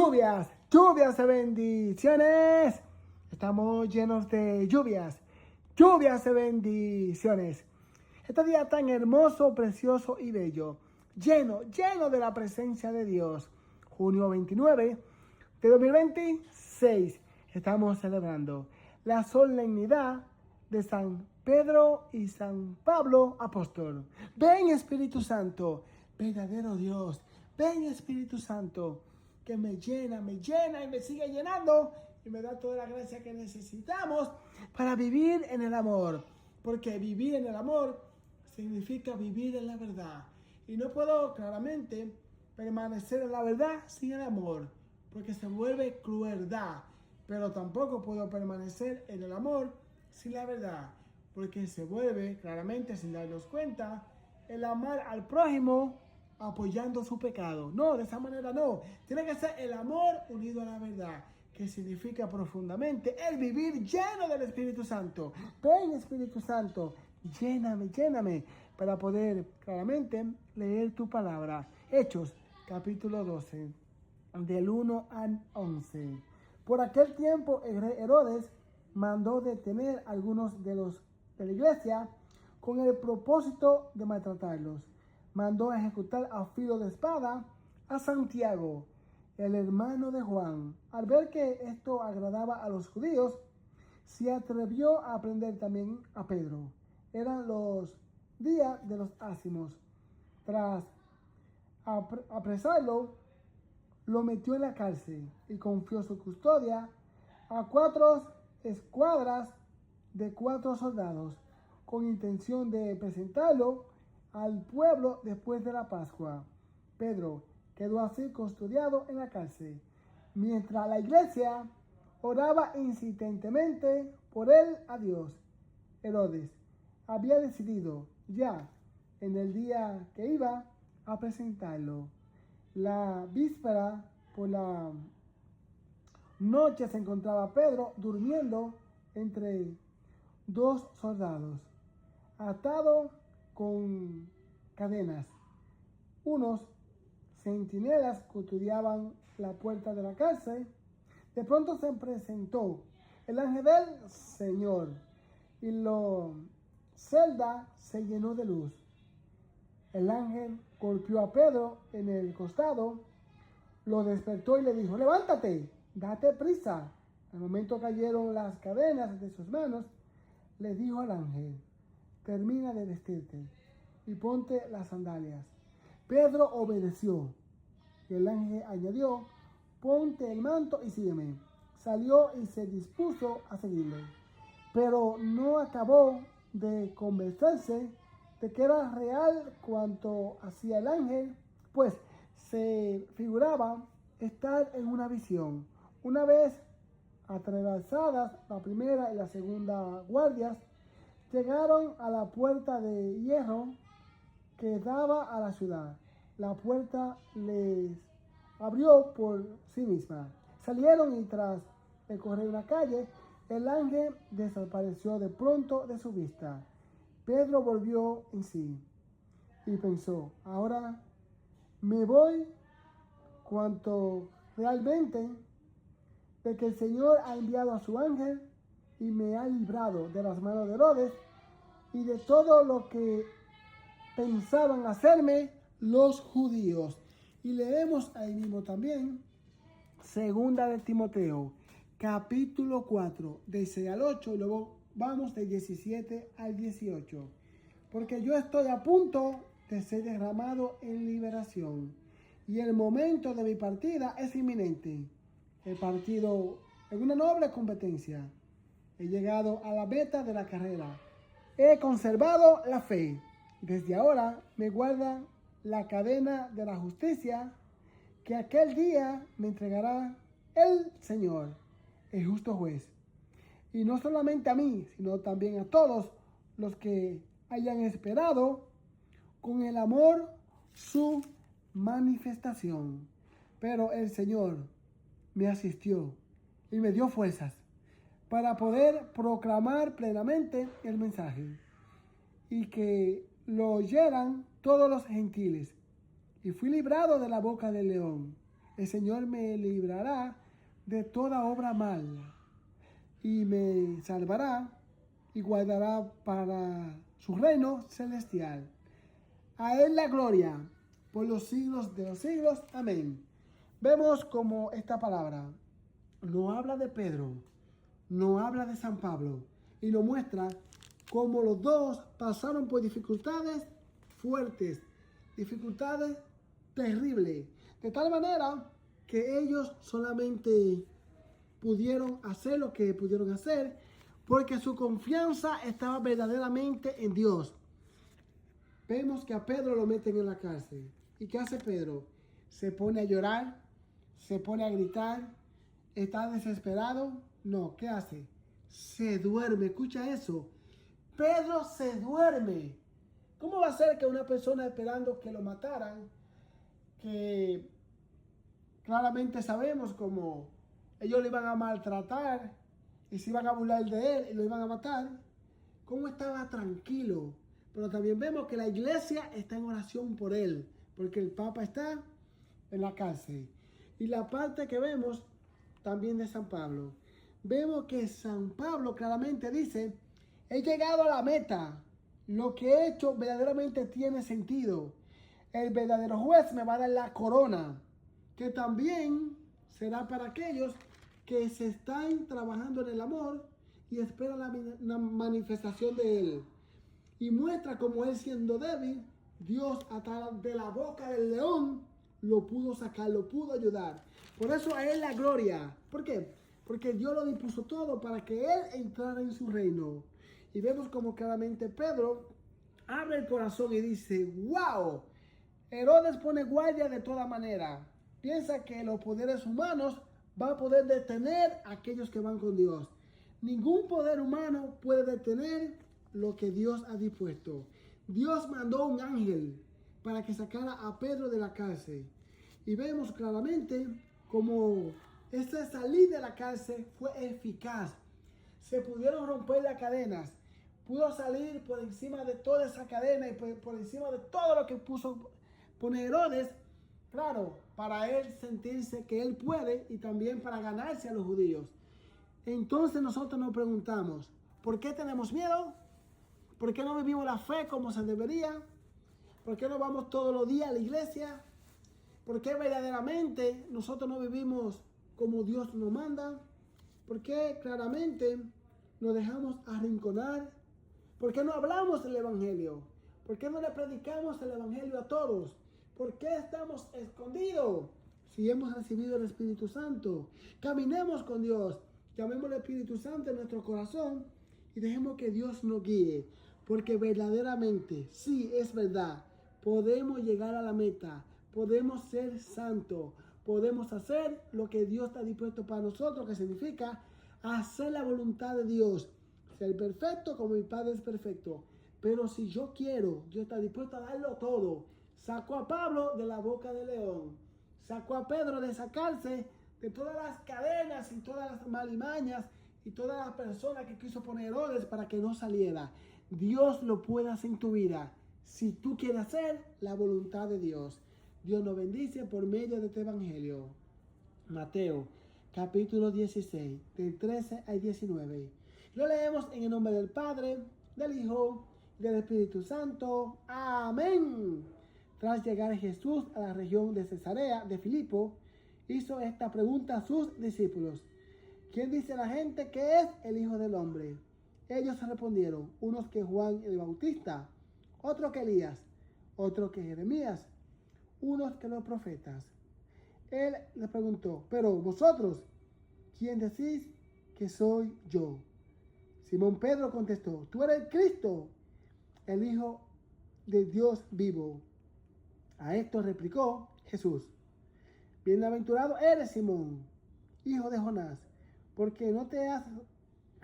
Lluvias de bendiciones. Estamos llenos de lluvias de bendiciones. Este día tan hermoso, precioso y bello, lleno de la presencia de Dios. Junio 29 de 2026, estamos celebrando la solemnidad de San Pedro y San Pablo apóstol. Ven Espíritu Santo, verdadero Dios. Ven Espíritu Santo, que me llena y me sigue llenando y me da toda la gracia que necesitamos para vivir en el amor. Porque vivir en el amor significa vivir en la verdad. Y no puedo claramente permanecer en la verdad sin el amor, porque se vuelve crueldad. Pero tampoco puedo permanecer en el amor sin la verdad, porque se vuelve claramente, sin darnos cuenta, el amar al prójimo apoyando su pecado. No, de esa manera no. Tiene que ser el amor unido a la verdad, que significa profundamente el vivir lleno del Espíritu Santo. Ven Espíritu Santo, lléname, para poder claramente leer tu palabra. Hechos, capítulo 12, del 1 al 11. Por aquel tiempo, Herodes mandó detener a algunos de la iglesia con el propósito de maltratarlos. Mandó ejecutar a filo de espada a Santiago, el hermano de Juan. Al ver que esto agradaba a los judíos, se atrevió a prender también a Pedro. Eran los días de los ácimos. Tras apresarlo, lo metió en la cárcel y confió su custodia a 4 escuadras de 4 soldados, con intención de presentarlo al pueblo después de la Pascua. Pedro quedó así custodiado en la cárcel, mientras la iglesia oraba insistentemente por él a Dios. Herodes había decidido ya en el día que iba a presentarlo. La víspera, por la noche, se encontraba Pedro durmiendo entre 2 soldados, atado con cadenas. Unos centinelas custodiaban la puerta de la cárcel. De pronto se presentó el ángel del Señor y la celda se llenó de luz. El ángel golpeó a Pedro en el costado, lo despertó y le dijo: levántate, date prisa. Al momento cayeron las cadenas de sus manos. Le dijo al ángel: termina de vestirte y ponte las sandalias. Pedro obedeció. Y el ángel añadió: ponte el manto y sígueme. Salió y se dispuso a seguirle. Pero no acabó de convencerse de que era real cuanto hacía el ángel, pues se figuraba estar en una visión. Una vez atravesadas la primera y la segunda guardias, llegaron a la puerta de hierro que daba a la ciudad. La puerta les abrió por sí misma. Salieron y tras recorrer una calle, el ángel desapareció de pronto de su vista. Pedro volvió en sí y pensó: ahora me voy cuanto realmente de que el Señor ha enviado a su ángel y me ha librado de las manos de Herodes y de todo lo que pensaban hacerme los judíos. Y leemos ahí mismo también segunda de Timoteo, capítulo 4, de 6 al 8, y luego vamos de 17 al 18. Porque yo estoy a punto de ser derramado en liberación, y el momento de mi partida es inminente. He partido en una noble competencia. He llegado a la meta de la carrera. He conservado la fe. Desde ahora me guarda la cadena de la justicia, que aquel día me entregará el Señor, el justo juez. Y no solamente a mí, sino también a todos los que hayan esperado con el amor su manifestación. Pero el Señor me asistió y me dio fuerzas para poder proclamar plenamente el mensaje y que lo oyeran todos los gentiles. Y fui librado de la boca del león. El Señor me librará de toda obra mala y me salvará y guardará para su reino celestial. A Él la gloria por los siglos de los siglos. Amén. Vemos como esta palabra no habla de Pedro, no habla de San Pablo, y lo muestra como los dos pasaron por dificultades fuertes, dificultades terribles, de tal manera que ellos solamente pudieron hacer lo que pudieron hacer porque su confianza estaba verdaderamente en Dios. Vemos que a Pedro lo meten en la cárcel. ¿Y qué hace Pedro? Se pone a llorar, se pone a gritar, está desesperado. No, ¿qué hace? Se duerme. Escucha eso. Pedro se duerme. ¿Cómo va a ser que una persona esperando que lo mataran, que claramente sabemos cómo ellos lo iban a maltratar y se iban a burlar de él y lo iban a matar, cómo estaba tranquilo? Pero también vemos que la iglesia está en oración por él, porque el Papa está en la cárcel. Y la parte que vemos también de San Pablo, vemos que San Pablo claramente dice: he llegado a la meta, lo que he hecho verdaderamente tiene sentido. El verdadero juez me va a dar la corona, que también será para aquellos que se están trabajando en el amor y esperan la manifestación de él. Y muestra como él, siendo débil, Dios hasta de la boca del león lo pudo sacar, lo pudo ayudar. Por eso a él la gloria. ¿Por qué? Porque Dios lo dispuso todo para que él entrara en su reino. Y vemos como claramente Pedro abre el corazón y dice: wow, Herodes pone guardia de toda manera. Piensa que los poderes humanos van a poder detener a aquellos que van con Dios. Ningún poder humano puede detener lo que Dios ha dispuesto. Dios mandó un ángel para que sacara a Pedro de la cárcel. Y vemos claramente cómo esa salida de la cárcel fue eficaz. Se pudieron romper las cadenas. Pudo salir por encima de toda esa cadena y por encima de todo lo que puso poner Herodes. Claro, para él sentirse que él puede y también para ganarse a los judíos. Entonces nosotros nos preguntamos: ¿por qué tenemos miedo? ¿Por qué no vivimos la fe como se debería? ¿Por qué no vamos todos los días a la iglesia? ¿Por qué verdaderamente nosotros no vivimos como Dios nos manda? ¿Por qué claramente nos dejamos arrinconar? ¿Por qué no hablamos del evangelio? ¿Por qué no le predicamos el evangelio a todos? ¿Por qué estamos escondidos si hemos recibido el Espíritu Santo? Caminemos con Dios, llamemos al Espíritu Santo en nuestro corazón y dejemos que Dios nos guíe, porque verdaderamente, sí, es verdad, podemos llegar a la meta, podemos ser santos, podemos hacer lo que Dios está dispuesto para nosotros, que significa hacer la voluntad de Dios, ser perfecto como mi Padre es perfecto. Pero si yo quiero, Dios está dispuesto a darlo todo. Sacó a Pablo de la boca del león, sacó a Pedro de esa cárcel, de todas las cadenas y todas las malimañas y todas las personas que quiso poner Herodes para que no saliera. Dios lo puede hacer en tu vida si tú quieres hacer la voluntad de Dios. Dios nos bendice por medio de este evangelio. Mateo, capítulo 16, del 13 al 19. Lo leemos en el nombre del Padre, del Hijo y del Espíritu Santo. Amén. Tras llegar Jesús a la región de Cesarea de Filipo, hizo esta pregunta a sus discípulos: ¿quién dice la gente que es el Hijo del Hombre? Ellos respondieron: unos que Juan el Bautista, otros que Elías, otros que Jeremías, unos que los profetas. Él les preguntó: pero vosotros, ¿quién decís que soy yo? Simón Pedro contestó: tú eres el Cristo, el Hijo de Dios vivo. A esto replicó Jesús: bienaventurado eres, Simón, hijo de Jonás, porque no te has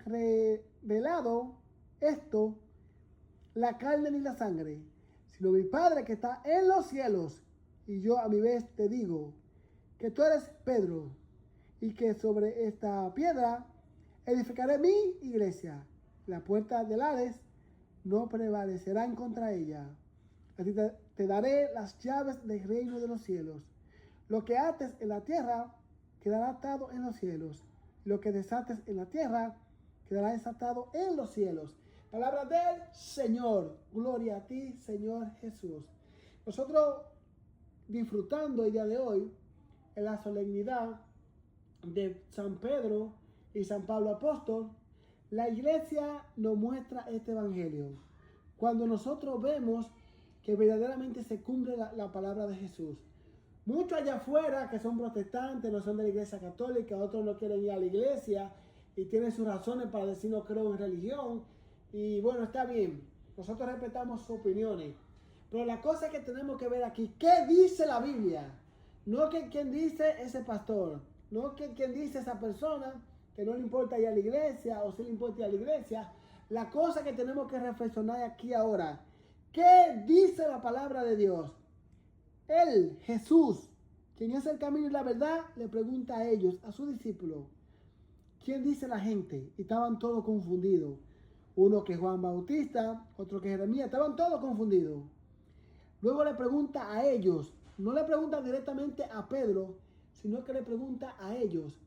revelado esto la carne ni la sangre, sino mi Padre que está en los cielos. Y yo a mi vez te digo que tú eres Pedro, y que sobre esta piedra edificaré mi iglesia. La puerta del Hades no prevalecerán contra ella. A ti te daré las llaves del reino de los cielos. Lo que ates en la tierra quedará atado en los cielos. Lo que desates en la tierra quedará desatado en los cielos. Palabra del Señor. Gloria a ti, Señor Jesús. Nosotros disfrutando el día de hoy en la solemnidad de San Pedro y San Pablo Apóstol, la iglesia nos muestra este evangelio. Cuando nosotros vemos que verdaderamente se cumple la palabra de Jesús. Muchos allá afuera que son protestantes, no son de la iglesia católica, otros no quieren ir a la iglesia y tienen sus razones para decir no creo en religión. Y bueno, está bien, nosotros respetamos sus opiniones. Pero la cosa que tenemos que ver aquí, ¿qué dice la Biblia? No que quien dice ese pastor, no que quien dice esa persona que no le importa ir a la iglesia o si le importa ir a la iglesia. La cosa que tenemos que reflexionar aquí ahora, ¿qué dice la palabra de Dios? Él, Jesús, quien es el camino y la verdad, le pregunta a ellos, a sus discípulos, ¿quién dice la gente? Y estaban todos confundidos. Uno que es Juan Bautista, otro que es Jeremías, estaban todos confundidos. Luego le pregunta a ellos, no le pregunta directamente a Pedro, sino que le pregunta a ellos.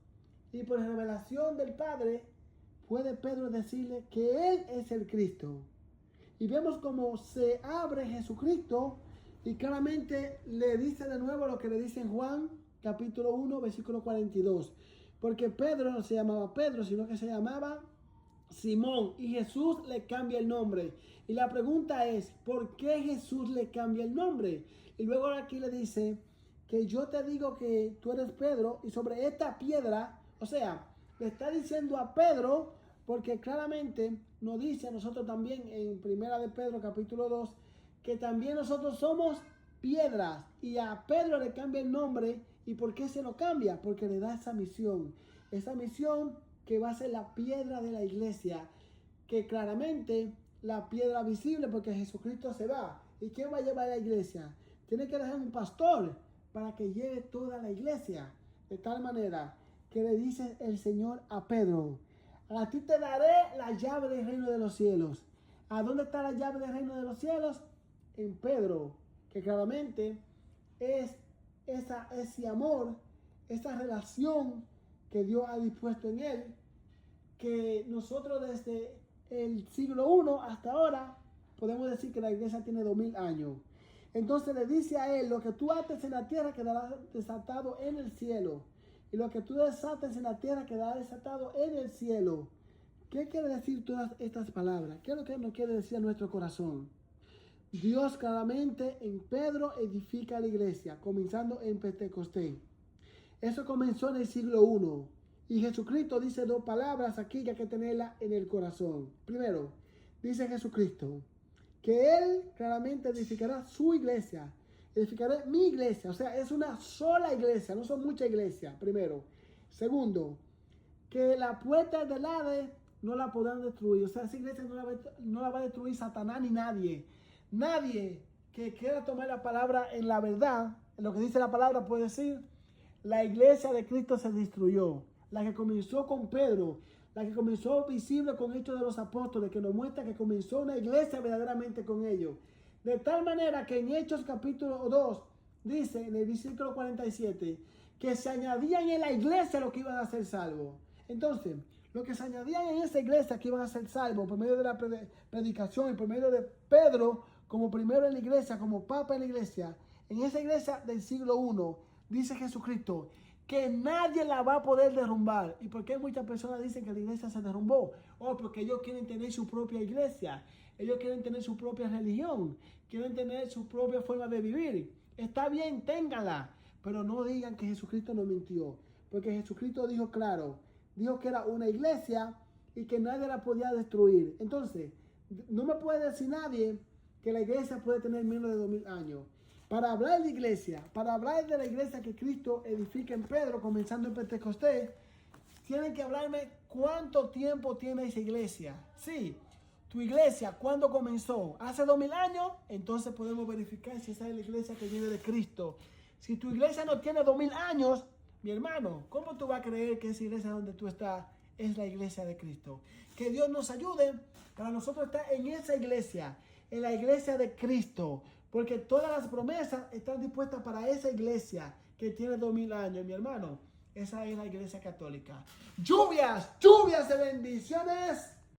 Y por revelación del Padre, puede Pedro decirle que Él es el Cristo. Y vemos cómo se abre Jesucristo y claramente le dice de nuevo lo que le dice en Juan, capítulo 1, versículo 42. Porque Pedro no se llamaba Pedro, sino que se llamaba Simón. Y Jesús le cambia el nombre. Y la pregunta es, ¿por qué Jesús le cambia el nombre? Y luego aquí le dice que yo te digo que tú eres Pedro y sobre esta piedra, o sea, le está diciendo a Pedro, porque claramente nos dice a nosotros también en Primera de Pedro capítulo 2, que también nosotros somos piedras. Y a Pedro le cambia el nombre. ¿Y por qué se lo cambia? Porque le da esa misión que va a ser la piedra de la iglesia, que claramente la piedra visible, porque Jesucristo se va. ¿Y quién va a llevar a la iglesia? Tiene que dejar un pastor para que lleve toda la iglesia. De tal manera que le dice el Señor a Pedro, a ti te daré la llave del reino de los cielos. ¿A dónde está la llave del reino de los cielos? En Pedro, que claramente es ese amor, esa relación que Dios ha dispuesto en él, que nosotros desde el siglo I hasta ahora podemos decir que la iglesia tiene 2000 años. Entonces le dice a él, lo que tú ates en la tierra quedará desatado en el cielo, y lo que tú desates en la tierra quedará desatado en el cielo. ¿Qué quiere decir todas estas palabras? ¿Qué es lo que nos quiere decir a nuestro corazón? Dios claramente en Pedro edifica la iglesia, comenzando en Pentecostés. Eso comenzó en el siglo I. Y Jesucristo dice dos palabras aquí que hay que tenerlas en el corazón. Primero, dice Jesucristo que Él claramente edificará su iglesia. Edificaré mi iglesia. O sea, es una sola iglesia, no son muchas iglesias. Primero. Segundo, que la puerta del Hades no la podrán destruir. O sea, esa iglesia no la va a destruir Satanás ni nadie. Nadie que quiera tomar la palabra en la verdad, en lo que dice la palabra, puede decir, la iglesia de Cristo se destruyó. La que comenzó con Pedro, la que comenzó visible con Hechos de los Apóstoles, que nos muestra que comenzó una iglesia verdaderamente con ellos. De tal manera que en Hechos capítulo 2, dice en el versículo 47, que se añadían en la iglesia los que iban a ser salvos. Entonces, lo que se añadían en esa iglesia que iban a ser salvos por medio de la predicación y por medio de Pedro como primero en la iglesia, como papa en la iglesia, en esa iglesia del siglo I, dice Jesucristo que nadie la va a poder derrumbar. ¿Y por qué muchas personas dicen que la iglesia se derrumbó? Oh, porque ellos quieren tener su propia iglesia, ellos quieren tener su propia religión, quieren tener su propia forma de vivir. Está bien, ténganla, pero no digan que Jesucristo no mintió, porque Jesucristo dijo claro, dijo que era una iglesia y que nadie la podía destruir. Entonces, no me puede decir nadie que la iglesia puede tener menos de 2000 años. Para hablar de iglesia, para hablar de la iglesia que Cristo edifica en Pedro, comenzando en Pentecostés, tienen que hablarme cuánto tiempo tiene esa iglesia. Sí, tu iglesia, ¿cuándo comenzó? ¿Hace 2000 años? Entonces podemos verificar si esa es la iglesia que viene de Cristo. Si tu iglesia no tiene 2000 años, mi hermano, ¿cómo tú vas a creer que esa iglesia donde tú estás es la iglesia de Cristo? Que Dios nos ayude para nosotros estar en esa iglesia, en la iglesia de Cristo, porque todas las promesas están dispuestas para esa iglesia que tiene 2000 años, mi hermano. Esa es la Iglesia Católica. Lluvias, lluvias de bendiciones.